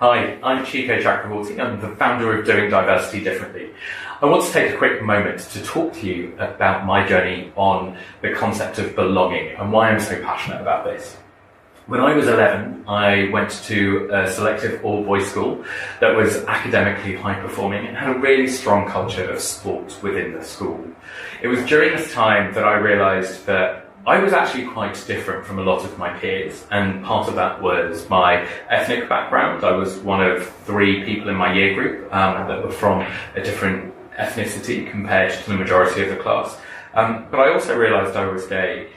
Hi, I'm Chico Chakraborty. I'm the founder of Doing Diversity Differently. I want to take a quick moment to talk to you about my journey on the concept of belonging and why I'm so passionate about this. When I was 11, I went to a selective all-boys school that was academically high-performing and had a really strong culture of sport within the school. It was during this time that I realised that I was actually quite different from a lot of my peers, and part of that was my ethnic background. I was one of 3 people in my year group that were from a different ethnicity compared to the majority of the class. But I also realised I was gay.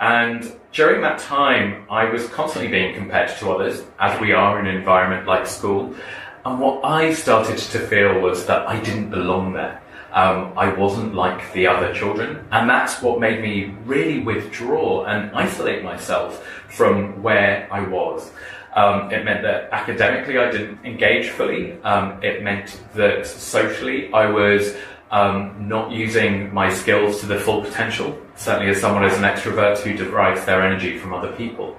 And during that time, I was constantly being compared to others, as we are in an environment like school. And what I started to feel was that I didn't belong there. I wasn't like the other children, and that's what made me really withdraw and isolate myself from where I was. It meant that academically I didn't engage fully. It meant that socially I was not using my skills to the full potential, certainly as someone as an extrovert who derives their energy from other people.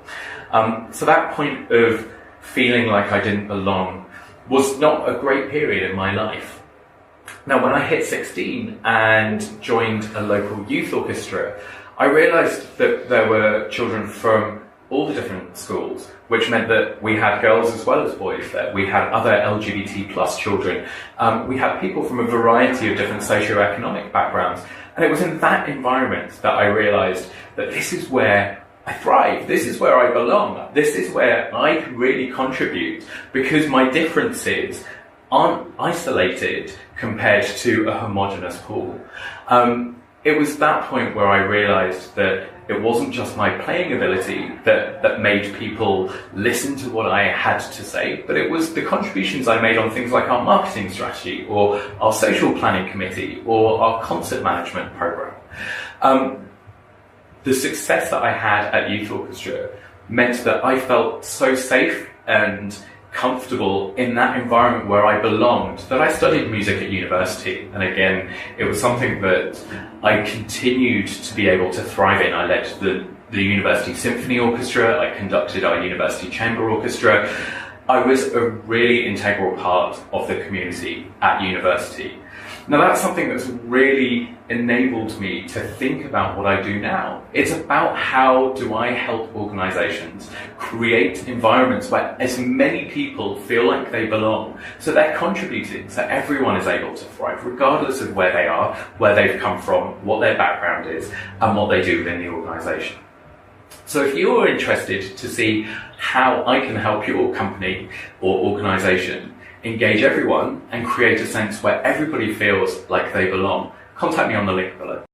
So that point of feeling like I didn't belong was not a great period in my life. Now, when I hit 16 and joined a local youth orchestra, I realised that there were children from all the different schools, which meant that we had girls as well as boys there. We had other LGBT plus children. We had people from a variety of different socioeconomic backgrounds. And it was in that environment that I realised that this is where I thrive. This is where I belong. This is where I can really contribute, because my differences aren't isolated compared to a homogenous pool. It was that point where I realised that it wasn't just my playing ability that made people listen to what I had to say, but it was the contributions I made on things like our marketing strategy, or our social planning committee, or our concert management program. The success that I had at Youth Orchestra meant that I felt so safe and comfortable in that environment where I belonged, that I studied music at university. And again, it was something that I continued to be able to thrive in. I led the University Symphony Orchestra, I conducted our University Chamber Orchestra. I was a really integral part of the community at university. Now that's something that's really enabled me to think about what I do now. It's about how do I help organisations create environments where as many people feel like they belong, so they're contributing, so everyone is able to thrive, regardless of where they are, where they've come from, what their background is, and what they do within the organisation. So if you're interested to see how I can help your company or organisation engage everyone and create a sense where everybody feels like they belong, contact me on the link below.